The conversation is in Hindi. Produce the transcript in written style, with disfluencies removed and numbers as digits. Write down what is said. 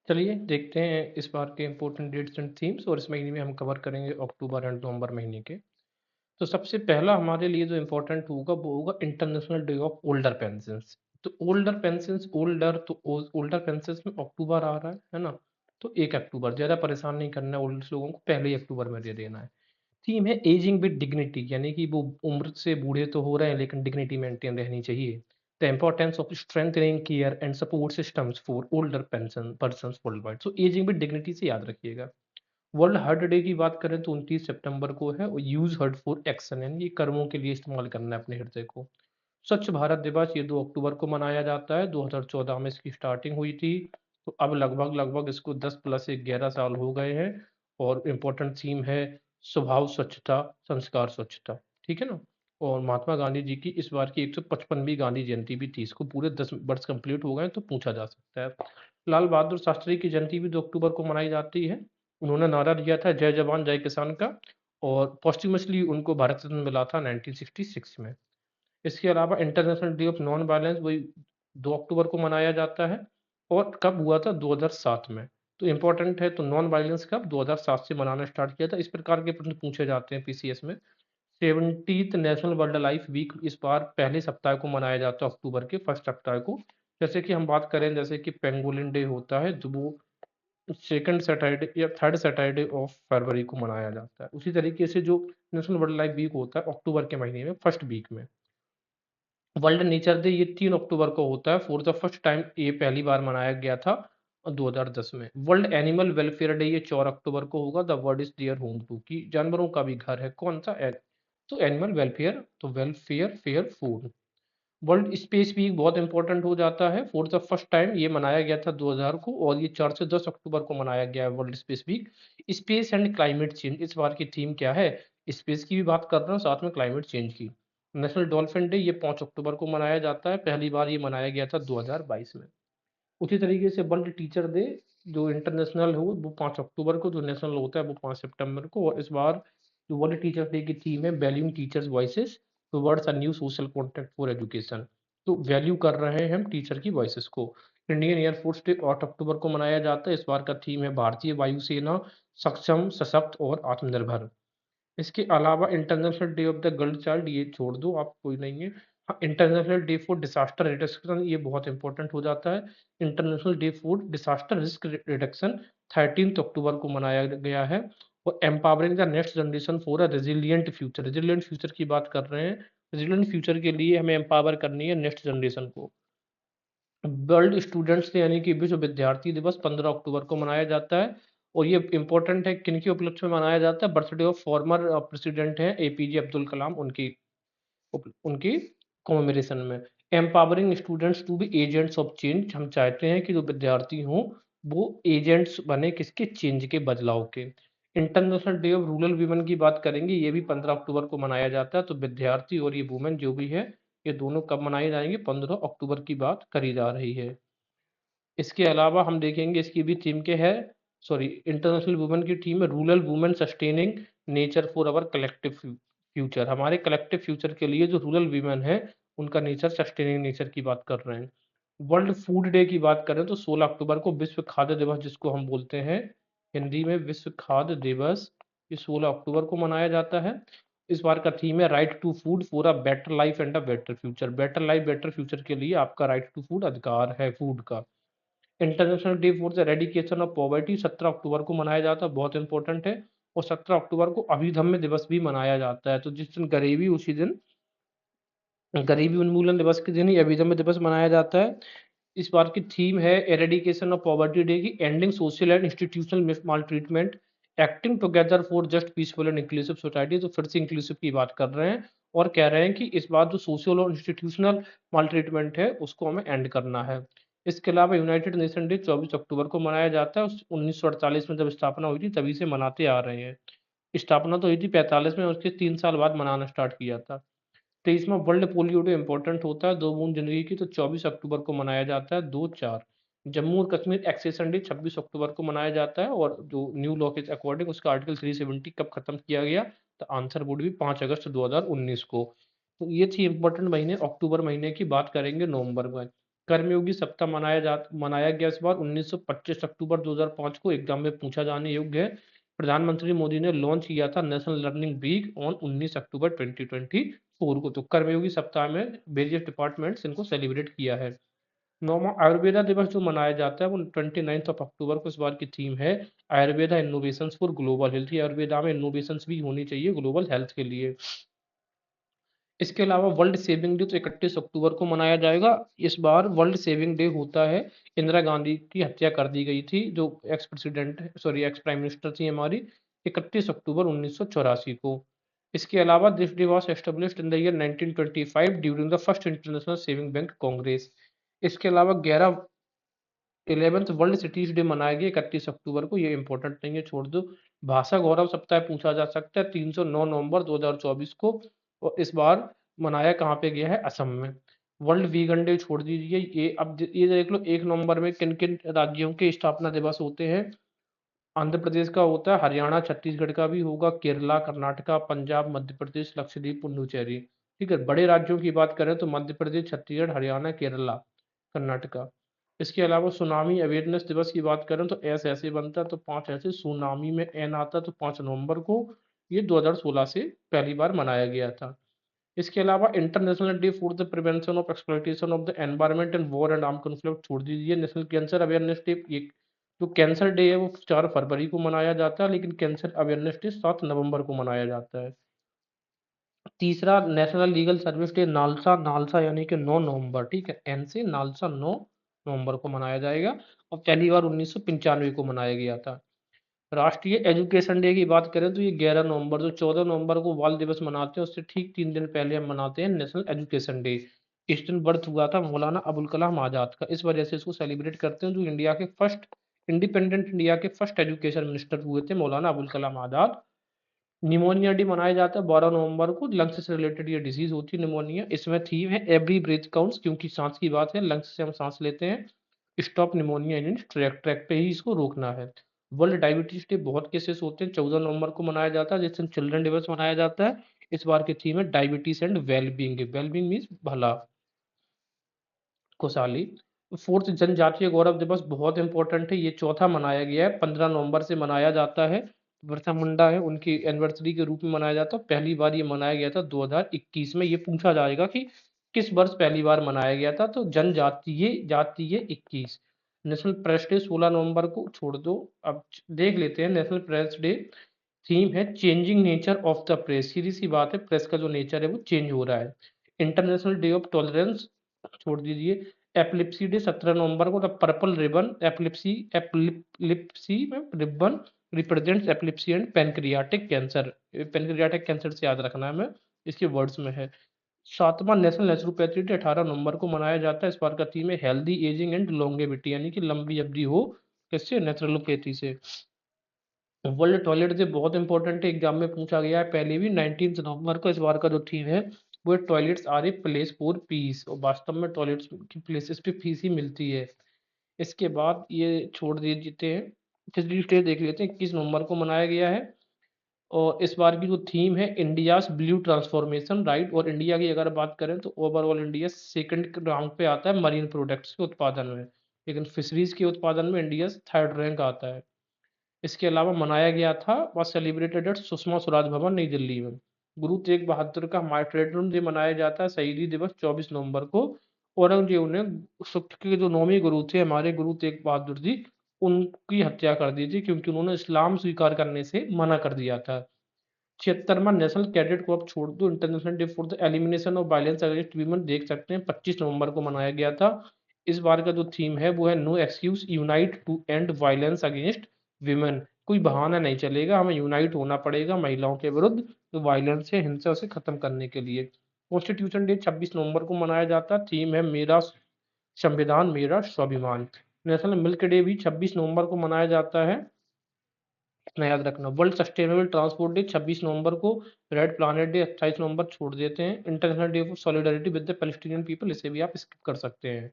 चलिए देखते हैं इस बार के इम्पोर्टेंट डेट्स एंड थीम्स और इस महीने में हम कवर करेंगे अक्टूबर एंड नवंबर महीने के। तो सबसे पहला हमारे लिए जो इम्पोर्टेंट होगा वो होगा international day of older pensions. तो ओल्डर पेंशन्स ओल्डर पेंशन्स में अक्टूबर आ रहा है ना। तो 1 अक्टूबर ज़्यादा परेशान नहीं करना है, ओल्ड लोगों को पहले ही अक्टूबर में दे देना है। थीम है एजिंग विद डिग्निटी, यानी कि वो उम्र से बूढ़े तो हो रहे हैं लेकिन डिग्निटी मेंटेन रहनी चाहिए। The importance of strengthening care and support systems for older pension persons world wide. So ageing with dignity से याद रखिएगा। वर्ल्ड हार्ट डे की बात करें तो 29 सितंबर को है और यूज हर्ट फॉर एक्शन, यानी ये कर्मों के लिए इस्तेमाल करना है अपने हृदय को। स्वच्छ भारत दिवस ये 2 अक्टूबर को मनाया जाता है, 2014 में इसकी स्टार्टिंग हुई थी। तो अब लगभग लगभग इसको 10 + 1 11 साल हो गए हैं। और इम्पोर्टेंट थीम है स्वभाव स्वच्छता, संस्कार स्वच्छता। ठीक है ना। और महात्मा गांधी जी की इस बार की 155वीं गांधी जयंती भी थी, इसको पूरे 10 वर्ष कंप्लीट हो गए तो पूछा जा सकता है। लाल बहादुर शास्त्री की जयंती भी 2 अक्टूबर को मनाई जाती है। उन्होंने नारा दिया था जय जवान जय किसान का, और पोस्ट्यूमसली उनको भारत रत्न मिला था 1966 में। इसके अलावा international day of non violence वही 2 अक्टूबर को मनाया जाता है। और कब हुआ था? 2007 में। तो इम्पोर्टेंट है, तो नॉन वायलेंस कब 2007 से मनाना स्टार्ट किया था। इस प्रकार के प्रश्न पूछे जाते हैं पीसीएस में। 70th national wild life week इस बार पहले सप्ताह को मनाया जाता है, अक्टूबर के फर्स्ट सप्ताह को। जैसे कि हम बात करें, जैसे कि पेंगोलिन डे होता है तो वो सेकंड सैटरडे या थर्ड सैटरडे ऑफ फरवरी को मनाया जाता है। उसी तरीके से जो नेशनल वाइल्ड लाइफ वीक होता है अक्टूबर के महीने में फर्स्ट वीक में। वर्ल्ड नेचर डे ये 3 अक्टूबर को होता है, फॉर द फर्स्ट टाइम ये पहली बार मनाया गया था 2010 में। वर्ल्ड एनिमल वेलफेयर डे ये 4 अक्टूबर को होगा, the world is their home too, की जानवरों का भी घर है कौन सा तो एनिमल वेलफेयर, तो welfare fair food. World space week बहुत इंपॉर्टेंट हो जाता है, फॉर द फर्स्ट टाइम ये मनाया गया था 2000 को, और ये 4 से 10 अक्टूबर को मनाया गया है world space week. Space and climate change इस बार की थीम क्या है? स्पेस की भी बात कर रहा हूँ, साथ में क्लाइमेट चेंज की। नेशनल डॉल्फिन डे ये 5 अक्टूबर को मनाया जाता है, पहली बार ये मनाया गया था 2022 में। उसी तरीके से वर्ल्ड टीचर डे जो इंटरनेशनल हो वो 5 अक्टूबर को, जो नेशनल होता है वो 5 सितंबर को। और इस बार जो वर्ल्ड टीचर डे की थीम है valuing teachers voices towards a new social contract for education. तो वैल्यू कर रहे हैं हम टीचर की वॉइसेस को। इंडियन एयरफोर्स डे 8 अक्टूबर को मनाया जाता है, इस बार का थीम है भारतीय वायुसेना सक्षम सशक्त और आत्मनिर्भर। इसके अलावा international day of the girl child ये छोड़ दो, आप कोई नहीं है। हाँ, international day for disaster reduction ये बहुत इंपॉर्टेंट हो जाता है। International day for disaster risk reduction 13 अक्टूबर को मनाया गया है। और empowering the next generation for a resilient future, resilient future की बात कर रहे हैं। रेजिलियंट फ्यूचर के लिए हमें एम्पावर करनी है नेक्स्ट जनरेशन को। वर्ल्ड स्टूडेंट्स डे यानी कि विश्व विद्यार्थी दिवस 15 अक्टूबर को मनाया जाता है। और ये इंपॉर्टेंट है, किन के उपलक्ष्य में मनाया जाता है? बर्थडे ऑफ फॉर्मर प्रेसिडेंट हैं एपीजे अब्दुल कलाम, उनकी उनकी कॉमेमोरेशन में। Empowering students to be agents of change, हम चाहते हैं कि जो विद्यार्थी हों वो एजेंट्स बने किसके? चेंज के, बदलाव के। International day of rural women की बात करेंगे, ये भी 15 अक्टूबर को मनाया जाता है। तो विद्यार्थी और ये वुमेन जो भी है, ये दोनों कब मनाए जाएंगे? 15 अक्टूबर की बात करी जा रही है। इसके अलावा हम देखेंगे, इसकी भी थीम के है, सॉरी, इंटरनेशनल वुमेन की थीम है rural women sustaining nature for our collective future. हमारे कलेक्टिव फ्यूचर के लिए जो रूरल वीमेन है उनका नेचर, सस्टेनिंग नेचर की बात कर रहे हैं। वर्ल्ड फूड डे की बात करें तो 16 अक्टूबर को विश्व खाद्य दिवस, जिसको हम बोलते हैं हिंदी में विश्व खाद्य दिवस, ये 16 अक्टूबर को मनाया जाता है। इस बार का थीम है right to food for a better life and a better future. Better life better future के लिए आपका राइट टू फूड, अधिकार है फूड का। International day for the eradication of poverty 17 अक्टूबर को मनाया जाता है, बहुत इंपॉर्टेंट है। और 17 अक्टूबर को अभिदम्य दिवस भी मनाया जाता है, तो जिस दिन गरीबी, उसी दिन गरीबी उन्मूलन दिवस के दिन ही अभिदम्य दिवस मनाया जाता है। इस बार की थीम है एरेडिकेशन ऑफ पॉवर्टी डे की ending social and institutional mall treatment, acting together for just peaceful and inclusive society. तो फिर से इंक्लूसिव की बात कर रहे हैं और कह रहे हैं कि इस बार जो सोशल और इंस्टीट्यूशनल माल ट्रीटमेंट है उसको हमें एंड करना है। इसके अलावा यूनाइटेड नेशन डे 24 अक्टूबर को मनाया जाता है। 1948 में जब स्थापना हुई थी तभी से मनाते आ रहे हैं। स्थापना तो हुई थी 45 में, उसके 3 साल बाद मनाना स्टार्ट किया था। 23वां वर्ल्ड पोलियो डे इंपॉर्टेंट होता है, 2 बूंद जिंदगी की, तो 24 अक्टूबर को मनाया जाता है, 2-4। जम्मू और कश्मीर एक्सेशन डे 26 अक्टूबर को मनाया जाता है, और जो न्यू लॉ के अकॉर्डिंग उसका आर्टिकल 370 कब खत्म किया गया? तो आंसर वुड भी 5 अगस्त 2019 को। तो ये थी इंपॉर्टेंट महीने, अक्टूबर महीने की बात करेंगे नवंबर में। कर्मयोगी सप्ताह मनाया गया इस बार 1925 अक्टूबर 2005 को, एग्जाम में पूछा जाने योग्य है। प्रधानमंत्री मोदी ने लॉन्च किया था नेशनल लर्निंग वीक ऑन 19 अक्टूबर 2024 को। तो कर्मयोगी सप्ताह में वेरियस डिपार्टमेंट्स इनको सेलिब्रेट किया है। नौवां आयुर्वेदा दिवस जो मनाया जाता है वो 29 ऑफ अक्टूबर को इस बार की थीम है Ayurveda innovations for global health. Ayurveda में इनोवेशंस भी होनी चाहिए ग्लोबल हेल्थ के लिए। इसके अलावा वर्ल्ड सेविंग डे तो 31 अक्टूबर को मनाया जाएगा। इस बार वर्ल्ड सेविंग डे होता है, इंदिरा गांधी की हत्या कर दी गई थी जो एक्स प्राइम मिनिस्टर थी हमारी, 31 अक्टूबर 1984 को। इसके अलावा this day was established in the year 1925 during the first international saving bank Congress. इसके अलावा 11th वर्ल्ड सिटीज डे मनाया गया 31 अक्टूबर को, ये इंपॉर्टेंट नहीं है, छोड़ दो। भाषा गौरव सप्ताह पूछा जा सकता है 309 नवंबर 2024 को, और इस बार मनाया कहाँ पे गया है, असम में। वर्ल्ड वीगन डे छोड़ दीजिए, ये देख लो 1 नवंबर में किन किन राज्यों के स्थापना दिवस होते हैं। आंध्र प्रदेश का होता है, हरियाणा छत्तीसगढ़ का भी होगा, केरला कर्नाटका पंजाब मध्य प्रदेश लक्षद्वीप पुडुचेरी। ठीक है, बड़े राज्यों की बात करें तो मध्य प्रदेश छत्तीसगढ़ हरियाणा केरला कर्नाटका। इसके अलावा सुनामी अवेयरनेस दिवस की बात करें तो एस ऐसे बनता है तो 5 ऐसे, सुनामी में एन आता है तो 5 नवंबर को, ये 2016 से पहली बार मनाया गया था। इसके अलावा international day for the prevention of exploitation of the environment and war and arm conflict छोड़ दीजिए। नेशनल कैंसर अवेयरनेस डे, ये जो कैंसर डे है वो 4 फरवरी को मनाया जाता है, लेकिन कैंसर अवेयरनेस डे 7 नवंबर को मनाया जाता है। तीसरा national legal service day NALSA, NALSA यानी कि 9 नवंबर, ठीक है, एन से नालसा 9 नवंबर को मनाया जाएगा, और पहली बार 1995 को मनाया गया था। राष्ट्रीय एजुकेशन डे की बात करें तो ये 11 नवंबर, जो 14 नवंबर को बाल दिवस मनाते हैं उससे ठीक 3 दिन पहले हम मनाते हैं नेशनल एजुकेशन डे। इस दिन बर्थ हुआ था मौलाना अबुल कलाम आजाद का, इस वजह से इसको सेलिब्रेट करते हैं, जो इंडिया के फर्स्ट इंडिपेंडेंट इंडिया के फर्स्ट एजुकेशन मिनिस्टर हुए थे मौलाना अबुल कलाम आजाद। निमोनिया डे मनाया जाता है 12 नवंबर को, लंग्स से रिलेटेड ये डिजीज होती है निमोनिया। इसमें थीम है एवरी ब्रीथ काउंट्स, क्योंकि सांस की बात है, लंग्स से हम सांस लेते हैं। स्टॉप निमोनिया इन ट्रैक, ट्रैक पे ही इसको रोकना है। वर्ल्ड डायबिटीज डे बहुत केसेस होते हैं, 14 नवंबर को मनाया जाता है, जिस दिन चिल्ड्रन दिवस मनाया जाता है। इस बार की थीम है diabetes and wellbeing, wellbeing means भला, खुशहाली। फोर्थ जनजातीय गौरव दिवस बहुत इंपॉर्टेंट है, ये चौथा मनाया गया है, 15 नवंबर से मनाया जाता है। बिरसा मुंडा है उनकी एनिवर्सरी के रूप में मनाया जाता है, पहली बार ये मनाया गया था 2021 में। ये पूछा जाएगा कि किस वर्ष पहली बार मनाया गया था, तो जनजातीय जातीय 21। नेशनल प्रेस डे 16 नवंबर को, छोड़ दो, अब देख लेते हैं। नेशनल प्रेस डे थीम है changing nature of the press, सीधी सी बात है, प्रेस का जो नेचर है वो चेंज हो रहा है। इंटरनेशनल डे ऑफ टॉलरेंस छोड़ दीजिए। एपिलिप्सी डे 17 नवंबर को, द पर्पल रिबन एपिलिप्सी में ribbon represents epilepsy and pancreatic cancer, pancreatic cancer से याद रखना है, मैं इसके वर्ड्स में है। 7वां नेशनल नेचुरोपैथी डे 18 नवंबर को मनाया जाता है, इस बार का थीम है हेल्दी एजिंग एंड लॉन्गेविटी, यानी कि लंबी अवधि हो किससे, नेचुरोपैथी से। वर्ल्ड टॉयलेट डे बहुत इंपॉर्टेंट है, एग्जाम में पूछा गया है पहले भी, 19 नवंबर को। इस बार का जो थीम है वो toilets are a place for peace, और वास्तव में टॉयलेट्स की प्लेसेस पे पीस ही मिलती है। इसके बाद ये छोड़ दीजिए हैं, फिजिक्स डे देख लेते हैं, 21 नवंबर को मनाया गया है, और इस बार की जो थीम है इंडियाज ब्लू ट्रांसफॉर्मेशन, राइट। और इंडिया की अगर बात करें तो ओवरऑल इंडिया सेकंड रैंक पे आता है मरीन प्रोडक्ट्स के उत्पादन में, लेकिन फिशरीज के उत्पादन में इंडिया 3rd रैंक आता है। इसके अलावा मनाया गया था वह सेलिब्रेटेड एट सुषमा स्वराज भवन नई दिल्ली में। गुरु तेग बहादुर का मार्टरेटम डे मनाया जाता है, शहीदी दिवस 24 नवंबर को। औरंगजेब ने सिख के जो 9वें गुरु थे हमारे गुरु तेग बहादुर जी, उनकी हत्या कर दी थी, क्योंकि उन्होंने इस्लाम स्वीकार करने से मना कर दिया था। 76वां नेशनल कैडेट को अब छोड़ दो, international day for the elimination of violence against women देख सकते हैं, 25 नवंबर को मनाया गया था। इस बार का जो थीम है वो है no excuse unite to end violence against women, कोई बहाना नहीं चलेगा, हमें यूनाइट होना पड़ेगा महिलाओं के विरुद्ध जो वायलेंस है, हिंसा से खत्म करने के लिए। कॉन्स्टिट्यूशन डे 26 नवंबर को मनाया जाता है, थीम है मेरा संविधान मेरा स्वाभिमान। नेशनल मिल्क डे भी 26 नवंबर को मनाया जाता है, इतना याद रखना। वर्ल्ड सस्टेनेबल ट्रांसपोर्ट डे 26 नवंबर को। रेड प्लानेट डे 28 नवंबर छोड़ देते हैं। International day for solidarity with the Palestinian people, इसे भी आप स्किप कर सकते हैं।